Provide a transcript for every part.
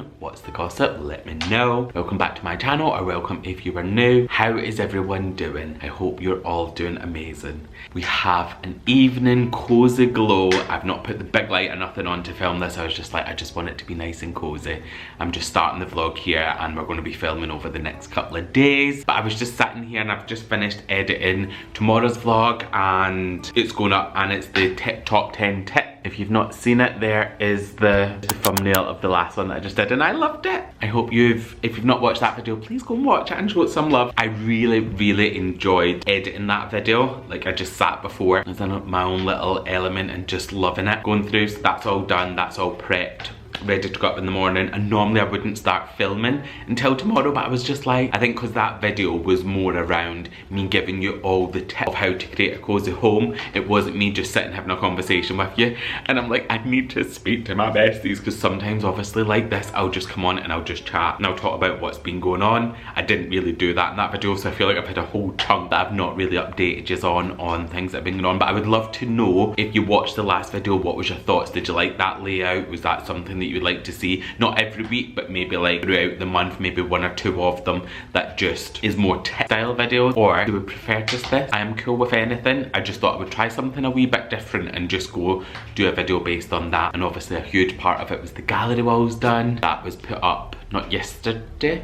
doing? What's the gossip? Let me know. Welcome back to my channel, or welcome if you are new. How is everyone doing? I hope you're all doing amazing. We have an evening cozy glow. I've not put the big light or nothing on to film this. I was just like, I just want it to be nice and cozy. I'm just starting the vlog here and we're going to be filming over the next couple of days. But I was just sitting here and I've just finished editing tomorrow's vlog and it's going up and it's the top 10 tips. If you've not seen it, there is the thumbnail of the last one that I just did and I loved it. I hope if you've not watched that video, please go and watch it and show it some love. I really enjoyed editing that video. Like, I just sat before, I was in my own little element and just loving it. Going through, so that's all done, that's all prepped, ready to go up in the morning. And normally I wouldn't start filming until tomorrow, but I was just like, I think because that video was more around me giving you all the tips of how to create a cozy home. It wasn't me just sitting having a conversation with you. And I'm like, I need to speak to my besties, because sometimes obviously like this, I'll just come on and I'll just chat and I'll talk about what's been going on. I didn't really do that in that video, so I feel like I've had a whole chunk that I've not really updated you on things that have been going on. But I would love to know, if you watched the last video, what was your thoughts? Did you like that layout? Was that something that you would like to see? Not every week, but maybe like throughout the month, maybe one or two of them that just is more tech style videos. Or you would prefer just this? I am cool with anything. I just thought I would try something a wee bit different and just go do a video based on that. And obviously a huge part of it was the gallery walls done. That was put up not yesterday.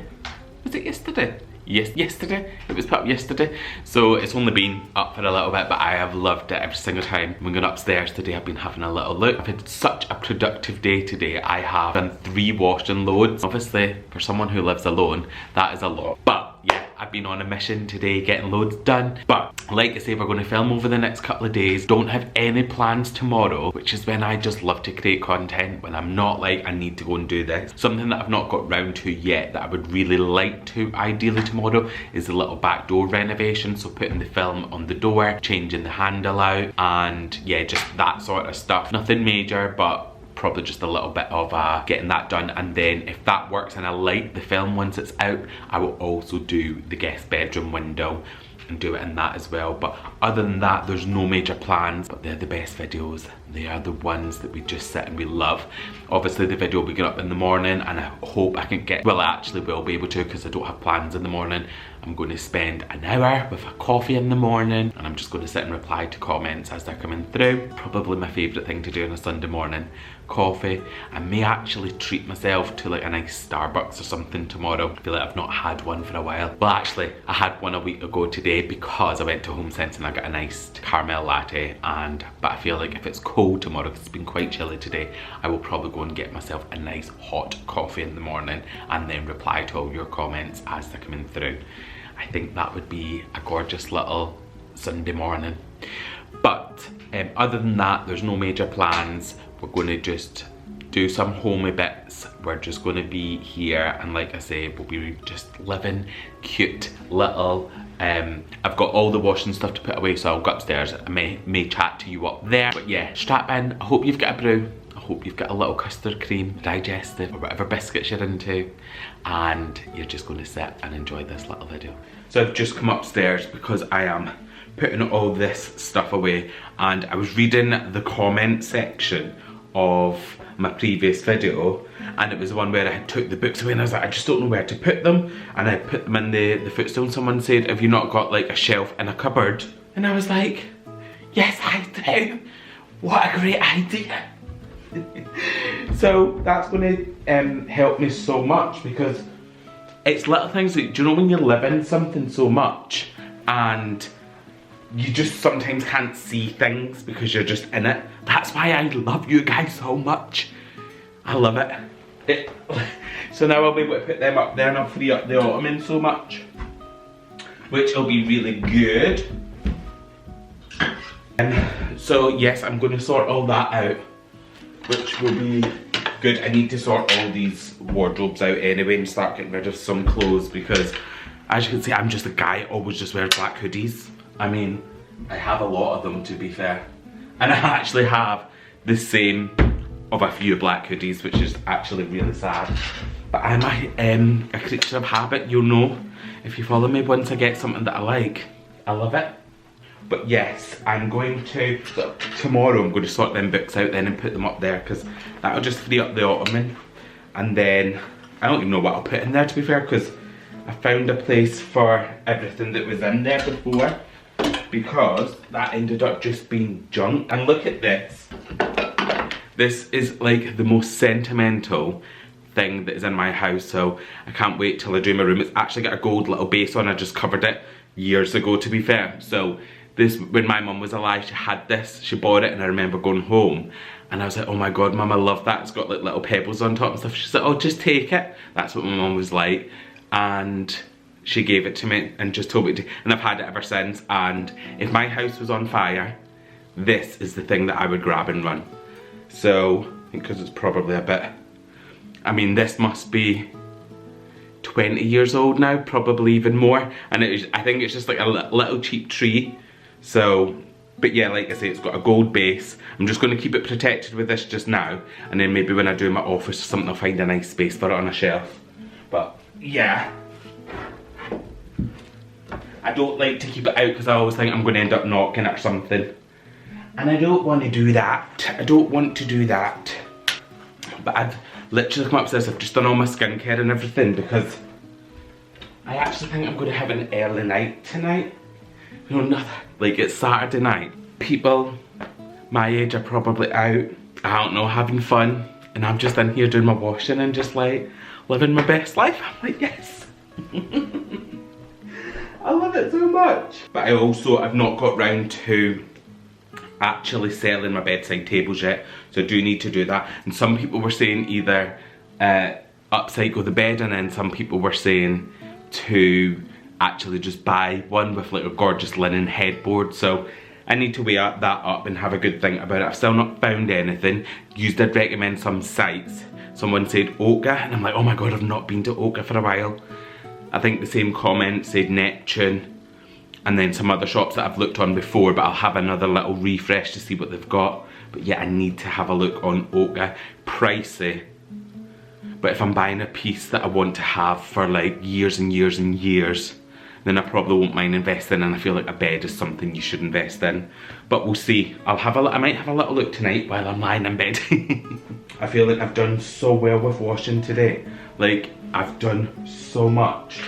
Was it yesterday? Yes, yesterday. It was put up yesterday. So it's only been up for a little bit, but I have loved it every single time. When going upstairs today, I've been having a little look. I've had such a productive day today. I have done 3 washing loads. Obviously, for someone who lives alone, that is a lot. But yeah, I've been on a mission today getting loads done. But like I say, we're going to film over the next couple of days. Don't have any plans tomorrow, which is when I just love to create content, when I'm not like, I need to go and do this. Something that I've not got round to yet that I would really like to ideally tomorrow is a little back door renovation. So putting the film on the door, changing the handle out, and yeah, just that sort of stuff. Nothing major, but probably just a little bit of getting that done. And then if that works and I like the film once it's out, I will also do the guest bedroom window and do it in that as well. But other than that, there's no major plans. But they're the best videos. They are the ones that we just sit and we love. Obviously the video will be going up in the morning, and I hope I can get, well, I actually will be able to, because I don't have plans in the morning. I'm going to spend an hour with a coffee in the morning and I'm just going to sit and reply to comments as they're coming through. Probably my favourite thing to do on a Sunday morning. Coffee. I may actually treat myself to like a nice Starbucks or something tomorrow. I feel like I've not had one for a while. Well, actually I had one a week ago today, because I went to Home Sense and I got a nice caramel latte. But I feel like if it's cold tomorrow, because it's been quite chilly today, I will probably go and get myself a nice hot coffee in the morning and then reply to all your comments as they're coming through. I think that would be a gorgeous little Sunday morning. But other than that, there's no major plans. We're going to just do some homey bits. We're just going to be here, and like I say, we'll be just living cute little I've got all the washing stuff to put away, so I'll go upstairs. I may chat to you up there. But yeah, strap in. I hope you've got a brew. I hope you've got a little custard cream, digestive, or whatever biscuits you're into, and you're just going to sit and enjoy this little video. So I've just come upstairs because I am putting all this stuff away, and I was reading the comment section of my previous video, and it was the one where I took the books away and I was like, I just don't know where to put them, and I put them in the footstool, and someone said, have you not got like a shelf in a cupboard? And I was like, yes I do. What a great idea. So that's going to help me so much, because it's little things that, do you know when you live in something so much and you just sometimes can't see things because you're just in it? That's why I love you guys so much. I love it. So now I'll be able to put them up there and I'll free up the ottoman so much, which will be really good. So yes, I'm going to sort all that out, which will be good. I need to sort all these wardrobes out anyway and start getting rid of some clothes, because as you can see, I'm just a guy who always just wears black hoodies. I mean, I have a lot of them, to be fair. And I actually have the same of a few black hoodies, which is actually really sad. But I'm a creature of habit, you'll know. If you follow me, once I get something that I like, I love it. But yes, I'm going to, tomorrow I'm going to sort them books out then and put them up there, because that'll just free up the ottoman. And then, I don't even know what I'll put in there to be fair, because I found a place for everything that was in there before, because that ended up just being junk. And look at this. This is like the most sentimental thing that is in my house, so I can't wait till I do my room. It's actually got a gold little base on. I just covered it years ago, to be fair. So this, when my mum was alive, she had this, she bought it, and I remember going home and I was like, oh my god, mum, I love that. It's got like little pebbles on top and stuff. She's like, oh, just take it. That's what my mum was like. And she gave it to me and just told me to, and I've had it ever since. And if my house was on fire, this is the thing that I would grab and run. So I think because it's probably a bit, I mean, this must be 20 years old now, probably even more. And it is, I think it's just like a little cheap tree. So, but yeah, like I say, it's got a gold base. I'm just going to keep it protected with this just now, and then maybe when I do my office or something, I'll find a nice space for it on a shelf. But yeah, I don't like to keep it out because I always think I'm going to end up knocking it or something, and I don't want to do that. I don't want to do that. But I've literally come upstairs, I've just done all my skincare and everything, because I actually think I'm going to have an early night tonight. You know, nothing, like it's Saturday night. People my age are probably out, I don't know, having fun, and I'm just in here doing my washing and just like living my best life. I'm like, yes. I love it so much. But I also, I've not got round to actually selling my bedside tables yet, so I do need to do that. And some people were saying either upcycle the bed, and then some people were saying to actually just buy one with like a gorgeous linen headboard. So I need to weigh that up and have a good think about it. I've still not found anything. You did recommend some sites. Someone said Oka, and I'm like, oh my god, I've not been to Oka for a while. I think the same comment said Neptune, and then some other shops that I've looked on before, but I'll have another little refresh to see what they've got. But yeah, I need to have a look on Oka. Pricey, but if I'm buying a piece that I want to have for like years and years and years, then I probably won't mind investing, and I feel like a bed is something you should invest in. But we'll see. I might have a little look tonight while I'm lying in bed. I feel like I've done so well with washing today. Like, I've done so much.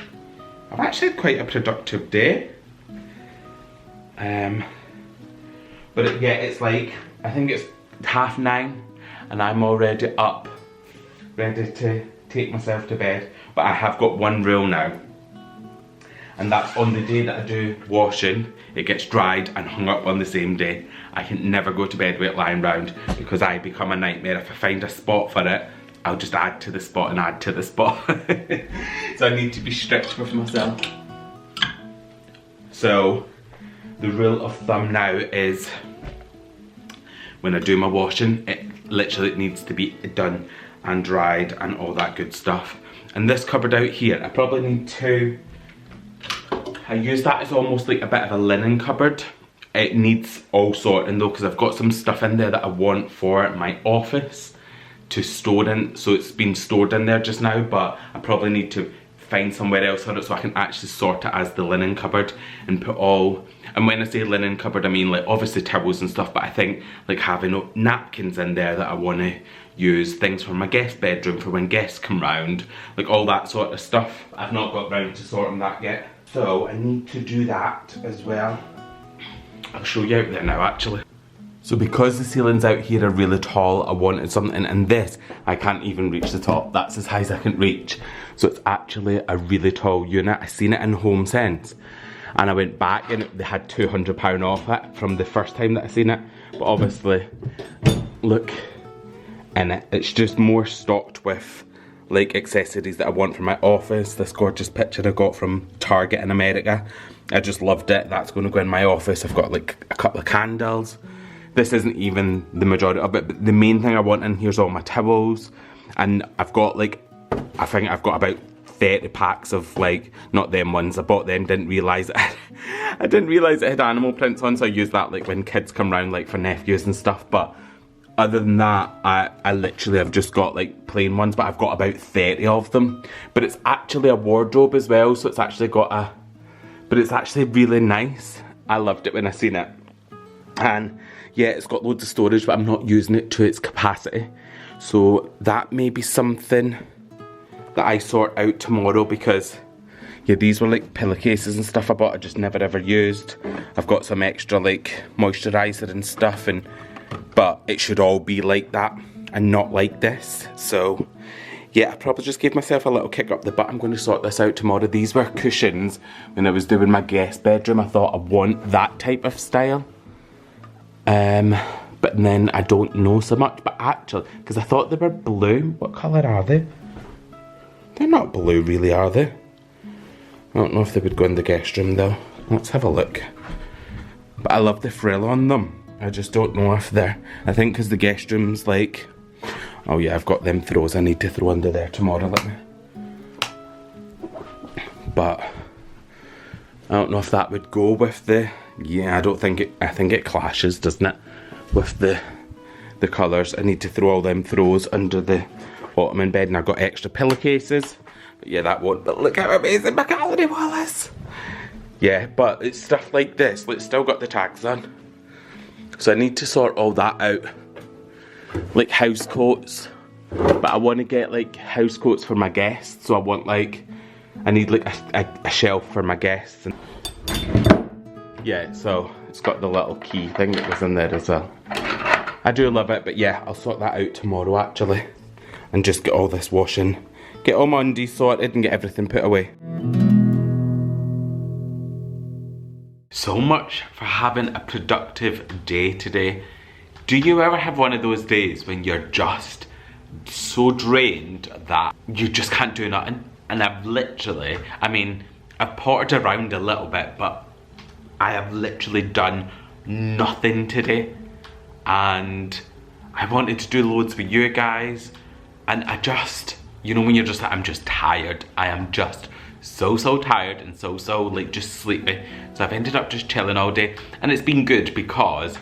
I've actually had quite a productive day. But yeah, it's like, I think it's 9:30 and I'm already up, ready to take myself to bed. But I have got one rule now, and that's on the day that I do washing, it gets dried and hung up on the same day. I can never go to bed with it lying round, because I become a nightmare. If I find a spot for it, I'll just add to the spot and add to the spot. So I need to be strict with myself. So the rule of thumb now is when I do my washing, it literally needs to be done and dried and all that good stuff. And this cupboard out here, I probably need to, I use that as almost like a bit of a linen cupboard. It needs all sorting though, because I've got some stuff in there that I want for my office to store in. So it's been stored in there just now, but I probably need to find somewhere else for it so I can actually sort it as the linen cupboard and put all, and when I say linen cupboard, I mean like obviously towels and stuff, but I think like having napkins in there that I want to use, things for my guest bedroom for when guests come round, like all that sort of stuff. I've not got round to sorting that yet, so I need to do that as well. I'll show you out there now actually. So because the ceilings out here are really tall, I wanted something, and this, I can't even reach the top. That's as high as I can reach. So it's actually a really tall unit. I seen it in Home Sense, and I went back and they had £200 off it from the first time that I seen it. But obviously, look in it. It's just more stocked with like accessories that I want for my office. This gorgeous picture I got from Target in America. I just loved it. That's going to go in my office. I've got like a couple of candles. This isn't even the majority of it, but the main thing I want in here's all my towels. And I've got like, I think I've got about 30 packs of like, not them ones, I bought them, didn't realise it. I didn't realise it had animal prints on, so I use that like when kids come round, like for nephews and stuff. But other than that, I literally have just got like plain ones, but I've got about 30 of them. But it's actually a wardrobe as well, so it's actually got a, but it's actually really nice. I loved it when I seen it. And yeah, it's got loads of storage, but I'm not using it to its capacity. So that may be something that I sort out tomorrow, because yeah, these were like pillowcases and stuff I bought I just never ever used. I've got some extra like moisturiser and stuff, but it should all be like that and not like this. So yeah, I probably just gave myself a little kick up the butt. I'm going to sort this out tomorrow. These were cushions when I was doing my guest bedroom. I thought I want that type of style. But then I don't know so much. But actually, because I thought they were blue. What colour are they? They're not blue really, are they? I don't know if they would go in the guest room though. Let's have a look. But I love the frill on them. I just don't know if they're... I think because the guest room's like... Oh yeah, I've got them throws I need to throw under there tomorrow. But I don't know if that would go with the... Yeah, I don't think it... I think it clashes, doesn't it? With the colours. I need to throw all them throws under the ottoman bed, and I've got extra pillowcases. But yeah, that won't... But look how amazing my gallery wall is! Yeah, but it's stuff like this. It's still got the tags on. So I need to sort all that out. Like house coats. But I want to get like house coats for my guests. So I want like... I need like a shelf for my guests. And yeah, so it's got the little key thing that was in there as well. I do love it, but yeah, I'll sort that out tomorrow actually. And just get all this washing. Get all my undies sorted and get everything put away. So much for having a productive day today. Do you ever have one of those days when you're just so drained that you just can't do nothing? And I've literally, I mean, I've pottered around a little bit, but I have literally done nothing today. And I wanted to do loads for you guys. And I just, you know when you're just like, I'm just tired. I am just so tired and so like just sleepy. So I've ended up just chilling all day. And it's been good because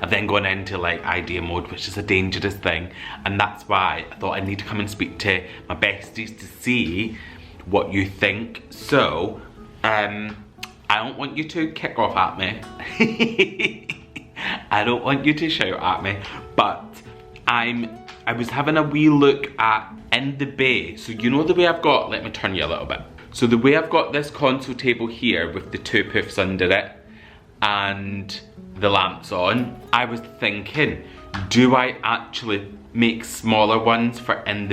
I've then gone into like idea mode, which is a dangerous thing. And that's why I thought I need to come and speak to my besties to see what you think. So, I don't want you to kick off at me. I don't want you to shout at me, but I was having a wee look at in the bay. So you know the way I've got, let me turn you a little bit. So the way I've got this console table here with the 2 poofs under it and the lamps on, I was thinking, do I actually make smaller ones for in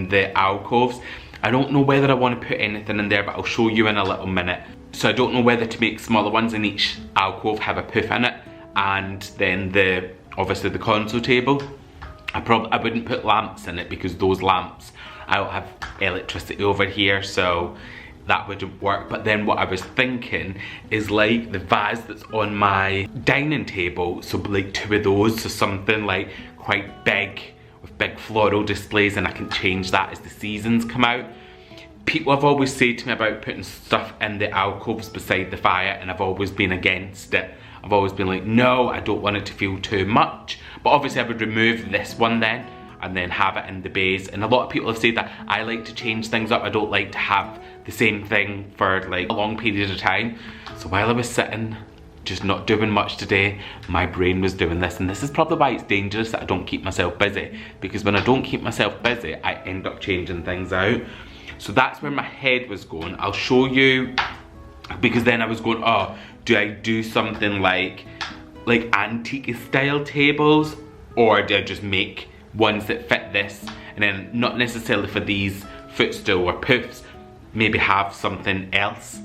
the alcoves? I don't know whether I want to put anything in there, but I'll show you in a little minute. So I don't know whether to make smaller ones in each alcove, have a poof in it, and then obviously the console table. I wouldn't put lamps in it because those lamps, I don't have electricity over here, so that wouldn't work. But then what I was thinking is like the vase that's on my dining table, so like 2 of those, so something like quite big with big floral displays, and I can change that as the seasons come out. People have always said to me about putting stuff in the alcoves beside the fire, and I've always been against it. I've always been like, no, I don't want it to feel too much. But obviously I would remove this one then, and then have it in the bays. And a lot of people have said that I like to change things up. I don't like to have the same thing for like a long period of time. So while I was sitting, just not doing much today, my brain was doing this. And this is probably why it's dangerous that I don't keep myself busy. Because when I don't keep myself busy, I end up changing things out. So that's where my head was going. I'll show you, because then I was going, oh, do I do something like antique style tables, or do I just make ones that fit this, and then not necessarily for these footstool or poofs, maybe have something else,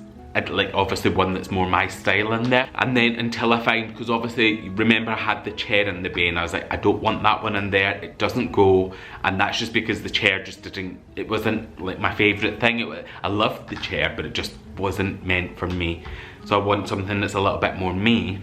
like obviously one that's more my style in there. And then until I find, because obviously remember I had the chair in the bay and I was like, I don't want that one in there, it doesn't go. And that's just because the chair just didn't, it wasn't like my favourite thing. I loved the chair, but it just wasn't meant for me. So I want something that's a little bit more me.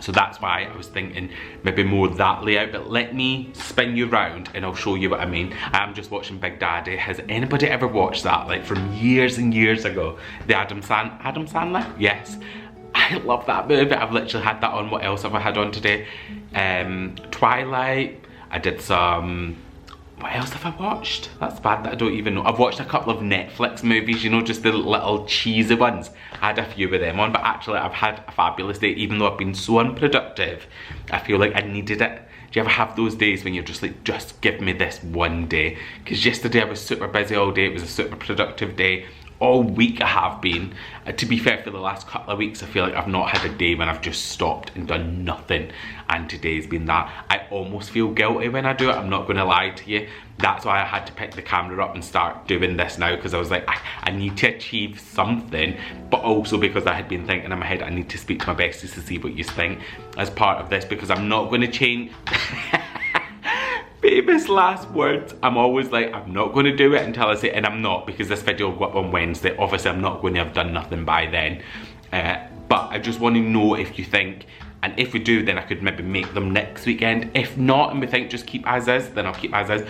So that's why I was thinking maybe more that layout. But let me spin you round and I'll show you what I mean. I'm just watching Big Daddy. Has anybody ever watched that, like from years and years ago? The Adam Sandler? Yes. I love that movie. I've literally had that on. What else have I had on today? Twilight. I did some... What else have I watched? That's bad that I don't even know. I've watched a couple of Netflix movies, you know, just the little cheesy ones. I had a few of them on, but actually I've had a fabulous day. Even though I've been so unproductive, I feel like I needed it Do you ever have those days when you're just like, just give me this one day? Because yesterday I was super busy all day. It was a super productive day. All week I have been. To be fair, for the last couple of weeks I feel like I've not had a day when I've just stopped and done nothing, and today's been that. I almost feel guilty when I do it, I'm not going to lie to you. That's why I had to pick the camera up and start doing this now, because I was like, I need to achieve something, but also because I had been thinking in my head I need to speak to my besties to see what you think as part of this, because I'm not going to change. Famous last words. I'm always like, I'm not going to do it until I say, and I'm not, because this video will go up on Wednesday. Obviously I'm not going to have done nothing by then, but I just want to know if you think, and if we do, then I could maybe make them next weekend. If not, and we think just keep as is, then I'll keep as is.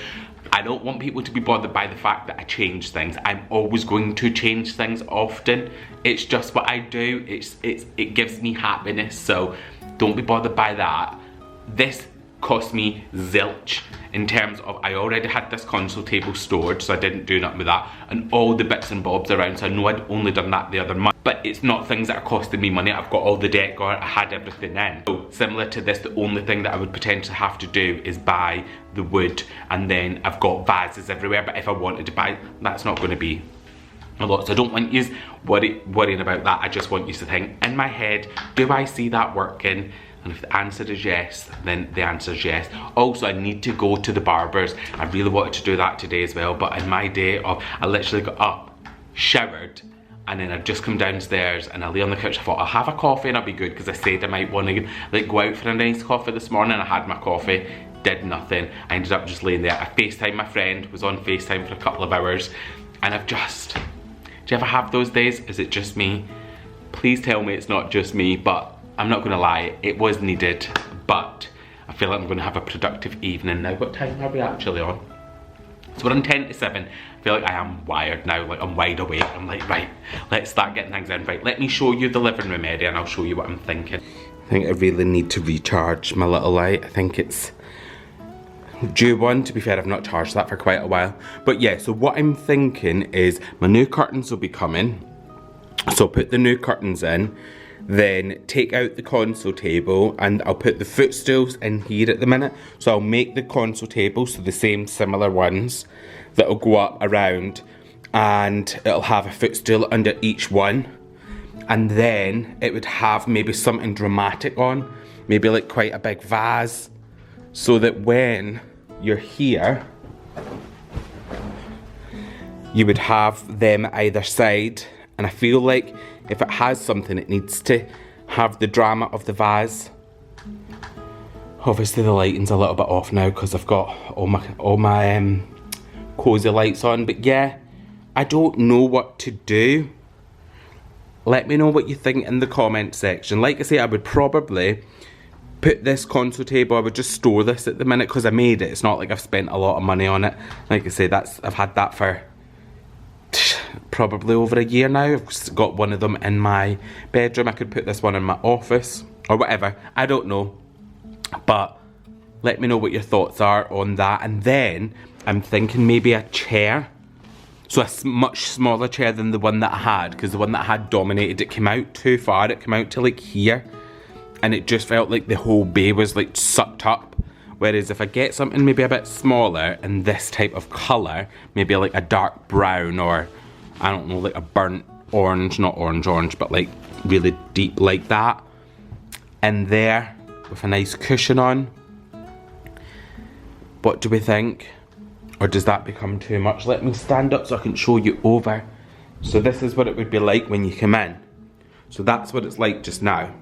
I don't want people to be bothered by the fact that I change things. I'm always going to change things often. It's just what I do. It gives me happiness, so don't be bothered by that. This cost me zilch in terms of, I already had this console table stored, so I didn't do nothing with that, and all the bits and bobs around, so I know I'd only done that the other month, but it's not things that are costing me money. I've got all the decor, I had everything in. So similar to this, the only thing that I would potentially have to do is buy the wood, and then I've got vases everywhere, but if I wanted to buy, that's not going to be a lot, so I don't want you worrying about that. I just want you to think, in my head, do I see that working? And if the answer is yes, then the answer is yes. Also, I need to go to the barber's. I really wanted to do that today as well, but in my day of, I literally got up, showered, and then I'd just come downstairs and I lay on the couch. I thought, I'll have a coffee and I'll be good, because I said I might want to like go out for a nice coffee this morning. I had my coffee, did nothing. I ended up just laying there. I FaceTimed my friend, was on FaceTime for a couple of hours, and I've just, do you ever have those days? Is it just me? Please tell me it's not just me, but I'm not gonna lie, it was needed, but I feel like I'm gonna have a productive evening now. What time are we actually on? So we're on 10 to 7. I feel like I am wired now, like I'm wide awake. I'm like, right, let's start getting things in. Right, let me show you the living room area and I'll show you what I'm thinking. I think I really need to recharge my little light. I think it's due one. To be fair, I've not charged that for quite a while. But yeah, so what I'm thinking is my new curtains will be coming. So I'll put the new curtains in, then take out the console table, and I'll put the footstools in here at the minute. So I'll make the console table, so the same similar ones that'll go up around, and it'll have a footstool under each one, and then it would have maybe something dramatic on, maybe like quite a big vase, so that when you're here you would have them either side. And I feel like if it has something, it needs to have the drama of the vase. Obviously the lighting's a little bit off now because I've got all my cozy lights on, but yeah, I don't know what to do. Let me know what you think in the comment section. Like I say, I would probably put this console table, I would just store this at the minute because I made it. It's not like I've spent a lot of money on it. Like I say, I've had that for probably over a year now. I've got one of them in my bedroom. I could put this one in my office or whatever. I don't know. But let me know what your thoughts are on that. And then I'm thinking maybe a chair. So a much smaller chair than the one that I had, because the one that I had dominated. It came out too far. It came out to like here. And it just felt like the whole bay was like sucked up. Whereas if I get something maybe a bit smaller and this type of colour, maybe like a dark brown, or I don't know, like a burnt orange, not orange, but like really deep like that. And there with a nice cushion on. What do we think? Or does that become too much? Let me stand up so I can show you over. So this is what it would be like when you come in. So that's what it's like just now.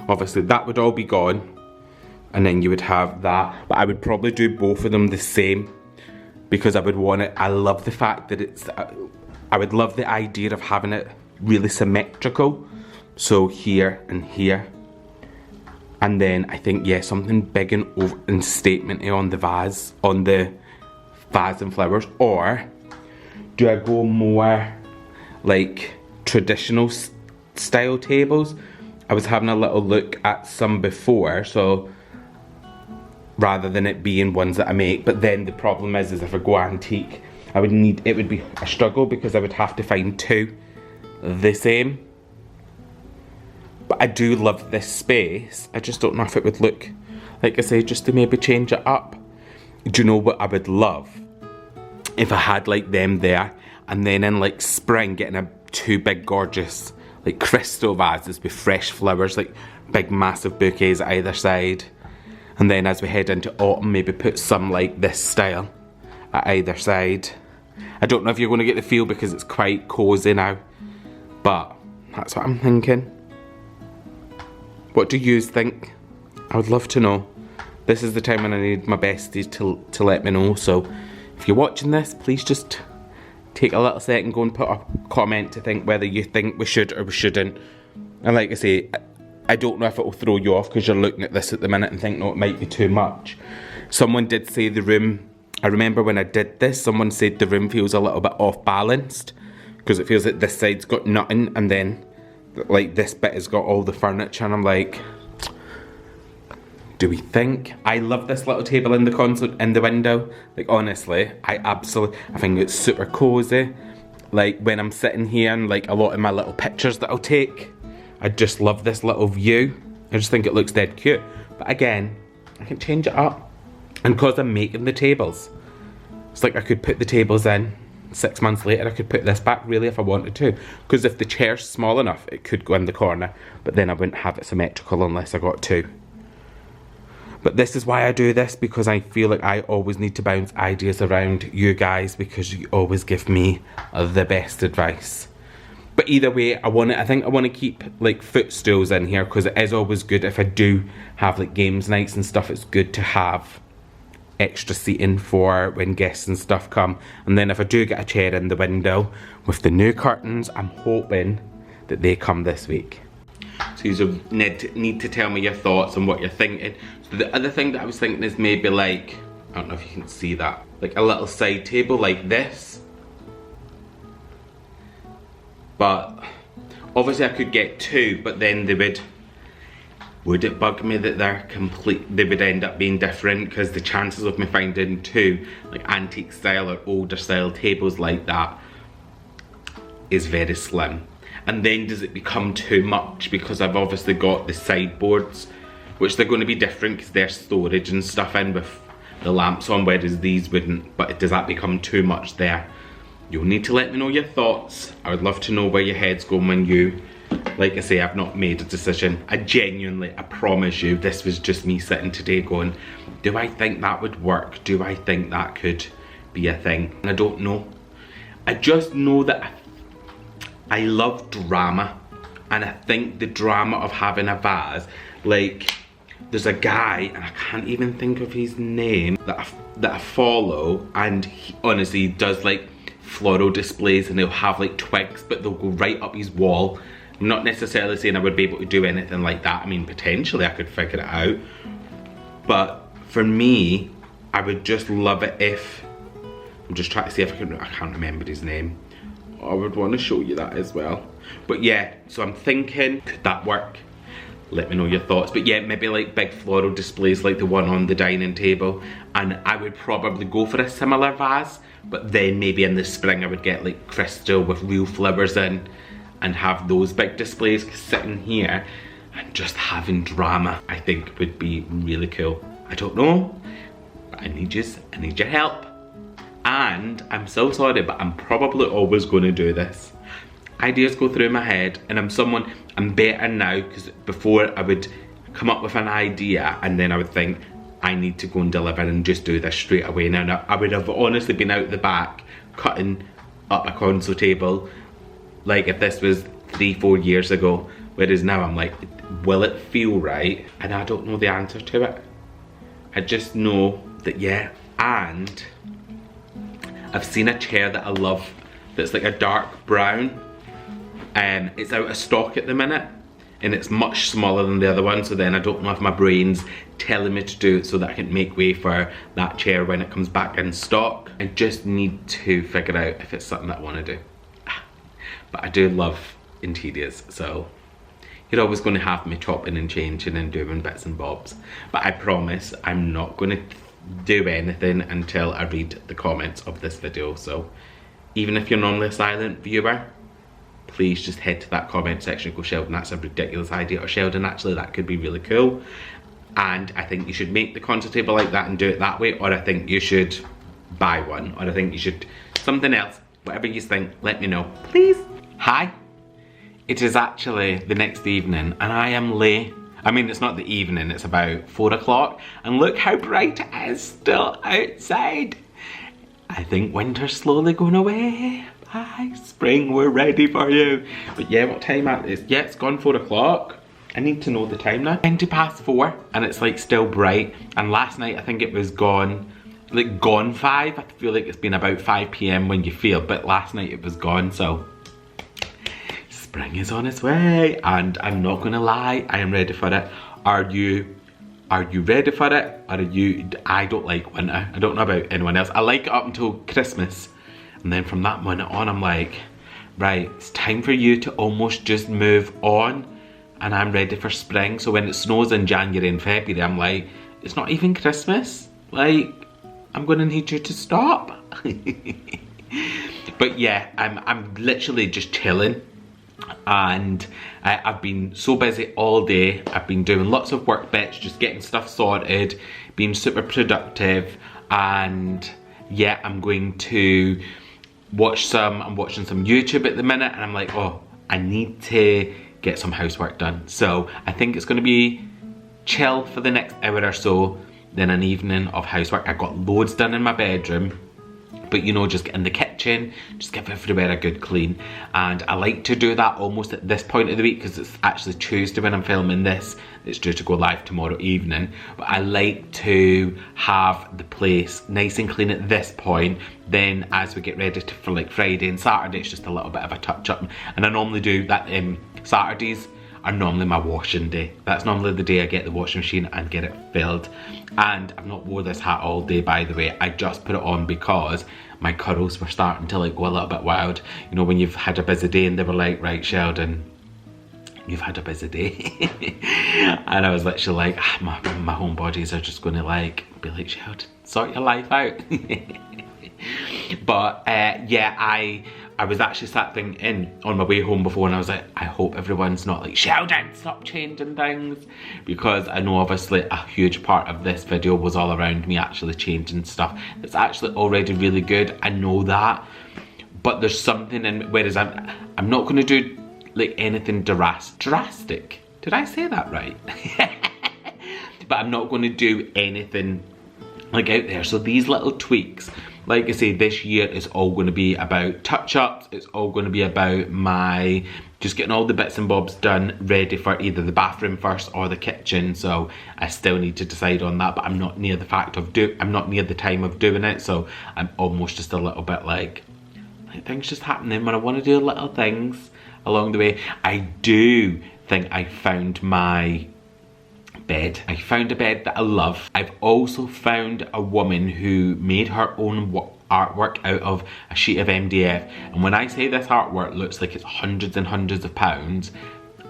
Obviously that would all be gone. And then you would have that. But I would probably do both of them the same, because I would want it, I love the fact that it's, I would love the idea of having it really symmetrical. So here and here. And then I think, yeah, something big and statementy on the vase, and flowers. Or do I go more like traditional style tables? I was having a little look at some before, so rather than it being ones that I make. But then the problem is if I go antique, it would be a struggle, because I would have to find two the same. But I do love this space. I just don't know if it would look like I say, just to maybe change it up. Do you know what I would love? If I had like them there, and then in like spring getting two big gorgeous like crystal vases with fresh flowers, like big massive bouquets at either side. And then as we head into autumn, maybe put some like this style at either side. I don't know if you're going to get the feel because it's quite cozy now, but that's what I'm thinking. What do you think? I would love to know. This is the time when I need my besties to let me know, so if you're watching this, please just take a little second, go and put a comment to think whether you think we should or we shouldn't. And like I say, I don't know if it will throw you off because you're looking at this at the minute and think, no, it might be too much. Someone did say the room, I remember when I did this, someone said the room feels a little bit off balanced because it feels like this side's got nothing and then like this bit has got all the furniture, and I'm like, do we think? I love this little table in the console, in the window. Like honestly, I think it's super cozy. Like when I'm sitting here and like a lot of my little pictures that I'll take, I just love this little view. I just think it looks dead cute. But again, I can change it up. And because I'm making the tables, it's like I could put the tables in, 6 months later I could put this back really if I wanted to. Because if the chair's small enough, it could go in the corner. But then I wouldn't have it symmetrical unless I got two. But this is why I do this, because I feel like I always need to bounce ideas around you guys because you always give me the best advice. But either way, I think I want to keep like footstools in here because it is always good if I do have like games nights and stuff. It's good to have extra seating for when guests and stuff come. And then if I do get a chair in the window with the new curtains, I'm hoping that they come this week. So you need to tell me your thoughts on what you're thinking. So the other thing that I was thinking is maybe like, I don't know if you can see that, like a little side table like this. But obviously I could get two, but then they would it bug me that they would end up being different? Because the chances of me finding two like antique style or older style tables like that is very slim. And then does it become too much because I've obviously got the sideboards, which they're going to be different because there's storage and stuff in with the lamps on, whereas these wouldn't. But does that become too much there? You'll need to let me know your thoughts. I would love to know where your head's going when you, like I say, I've not made a decision. I promise you, this was just me sitting today going, do I think that would work? Do I think that could be a thing? And I don't know. I just know that I love drama, and I think the drama of having a vase, like there's a guy, and I can't even think of his name, that I follow, and he honestly does like floral displays, and he'll have like twigs, but they'll go right up his wall. I'm not necessarily saying I would be able to do anything like that. I mean, potentially I could figure it out, but for me, I would just love it if, I'm just trying to see if I can't remember his name. I would want to show you that as well. But yeah, so I'm thinking, could that work? Let me know your thoughts. But yeah, maybe like big floral displays like the one on the dining table. And I would probably go for a similar vase, but then maybe in the spring I would get like crystal with real flowers in and have those big displays. Cause sitting here and just having drama, I think would be really cool. I don't know, but I need your help. And I'm so sorry, but I'm probably always going to do this. Ideas go through my head, and I'm better now, because before I would come up with an idea and then I would think, I need to go and deliver and just do this straight away. Now I would have honestly been out the back cutting up a console table like if this was 3-4 years ago, whereas now I'm like, will it feel right? And I don't know the answer to it. I just know that yeah. And I've seen a chair that I love that's like a dark brown. It's out of stock at the minute and it's much smaller than the other one, so then I don't know if my brain's telling me to do it so that I can make way for that chair when it comes back in stock. I just need to figure out if it's something that I want to do. But I do love interiors, so you're always going to have me chopping and changing and doing bits and bobs. But I promise I'm not going to do anything until I read the comments of this video. So even if you're normally a silent viewer, please just head to that comment section and go, Sheldon, that's a ridiculous idea, or Sheldon, actually that could be really cool. and I think you should make the console table like that and do it that way, or I think you should buy one, or I think you should something else. Whatever you think, let me know, please. Hi. It is actually the next evening and I am late. I mean, it's not the evening, it's about 4 o'clock, and look how bright it is still outside. I think winter's slowly going away. Bye, spring, we're ready for you. But yeah, what time is it? Yeah, it's gone 4 o'clock. I need to know the time now. 20 past 4, and it's like still bright. And last night, I think it was gone 5. I feel like it's been about 5 p.m. when you feel, but last night it was gone, so. Spring is on its way, and I'm not gonna lie, I am ready for it. Are you ready for it? I don't like winter. I don't know about anyone else. I like it up until Christmas. And then from that moment on, I'm like, right, it's time for you to almost just move on. And I'm ready for spring. So when it snows in January and February, I'm like, it's not even Christmas. Like, I'm gonna need you to stop. But yeah, I'm literally just chilling. And I've been so busy all day. I've been doing lots of work bits, just getting stuff sorted, being super productive, and yeah, I'm watching some YouTube at the minute, and I'm like, oh, I need to get some housework done. So I think it's gonna be chill for the next hour or so, then an evening of housework. I got loads done in my bedroom, but you know, just get in the kitchen, just give everywhere a good clean. And I like to do that almost at this point of the week, because it's actually Tuesday when I'm filming this. It's due to go live tomorrow evening. But I like to have the place nice and clean at this point. Then as we get ready for like Friday and Saturday, it's just a little bit of a touch up. And I normally do that, Saturdays are normally my washing day. That's normally the day I get the washing machine and get it filled. And I've not wore this hat all day, by the way. I just put it on because my curls were starting to like go a little bit wild. You know, when you've had a busy day and they were like, right, Sheldon, you've had a busy day. And I was literally like, my home bodies are just gonna like, be like, Sheldon, sort your life out. But yeah, I was actually sat thinking on my way home before, and I was like, I hope everyone's not like, Sheldon, stop changing things. Because I know obviously a huge part of this video was all around me actually changing stuff. It's actually already really good, I know that. But there's something in, whereas I'm not gonna do like anything drastic. Did I say that right? But I'm not gonna do anything like out there. So these little tweaks, like I say, this year is all going to be about touch-ups. It's all going to be about just getting all the bits and bobs done, ready for either the bathroom first or the kitchen. So I still need to decide on that, but I'm not near the time of doing it. So I'm almost just a little bit like things just happening when I want to do little things along the way. I do think I found my bed. I found a bed that I love. I've also found a woman who made her own artwork out of a sheet of MDF, and when I say this artwork looks like it's hundreds and hundreds of pounds,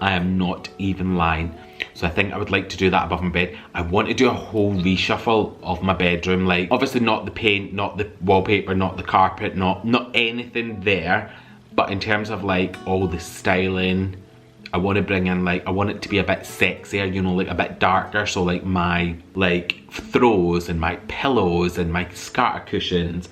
I am not even lying. So I think I would like to do that above my bed. I want to do a whole reshuffle of my bedroom, like obviously not the paint, not the wallpaper, not the carpet, not anything there, but in terms of like all the styling, I want to bring in like, I want it to be a bit sexier, you know, like a bit darker. So like my like throws and my pillows and my scatter cushions,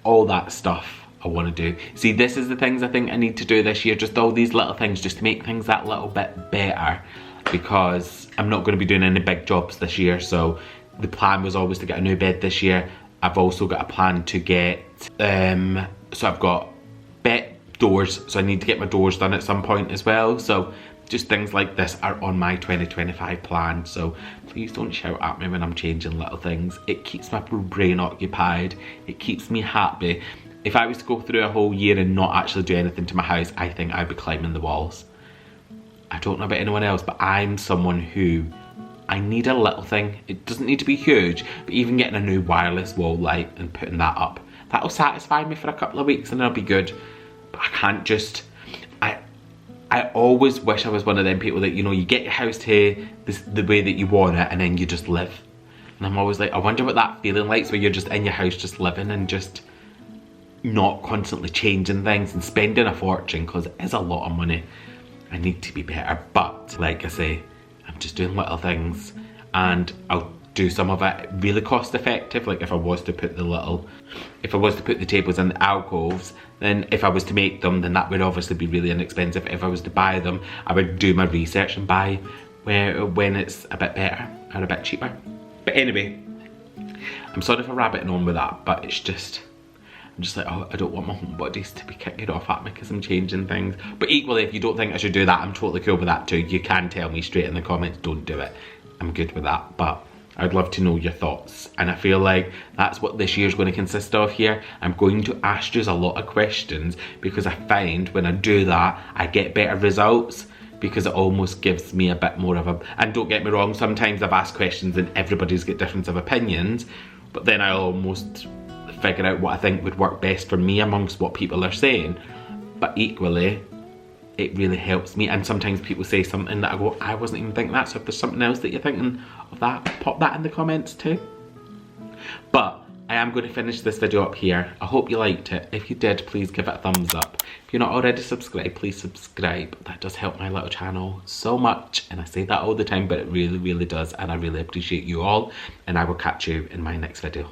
all that stuff I want to do. See, this is the things I think I need to do this year, just all these little things, just to make things that little bit better, because I'm not going to be doing any big jobs this year. So the plan was always to get a new bed this year. I've also got a plan to get, so I've got doors, so I need to get my doors done at some point as well. So just things like this are on my 2025 plan. So please don't shout at me when I'm changing little things. It keeps my brain occupied. It keeps me happy. If I was to go through a whole year and not actually do anything to my house, I think I'd be climbing the walls. I don't know about anyone else, but I'm someone who, I need a little thing. It doesn't need to be huge, but even getting a new wireless wall light and putting that up, that'll satisfy me for a couple of weeks and it'll be good. But I can't just, I always wish I was one of them people that, you know, you get your house to the way that you want it and then you just live. And I'm always like, I wonder what that feeling like is, where you're just in your house just living and just not constantly changing things and spending a fortune, because it is a lot of money. I need to be better, but like I say, I'm just doing little things. and I'll do some of it really cost effective. Like if I was to put the tables in the alcoves, then if I was to make them, then that would obviously be really inexpensive. If I was to buy them, I would do my research and buy when it's a bit better and a bit cheaper. But anyway, I'm sorry for rabbiting on with that, but it's just, I'm just like, oh, I don't want my homebodies to be kicking off at me because I'm changing things. But equally, if you don't think I should do that, I'm totally cool with that too. You can tell me straight in the comments, don't do it. I'm good with that, but I'd love to know your thoughts. And I feel like that's what this year's going to consist of here. I'm going to ask you a lot of questions because I find when I do that, I get better results, because it almost gives me a bit more of a, and don't get me wrong, sometimes I've asked questions and everybody's got difference of opinions, but then I almost figure out what I think would work best for me amongst what people are saying. But equally, it really helps me, and sometimes people say something that I go, I wasn't even thinking that, so if there's something else that you're thinking of that, pop that in the comments too. But I am going to finish this video up here. I hope you liked it. If you did, please give it a thumbs up. If you're not already subscribed, please subscribe. That does help my little channel so much, and I say that all the time, but it really, really does, and I really appreciate you all, and I will catch you in my next video.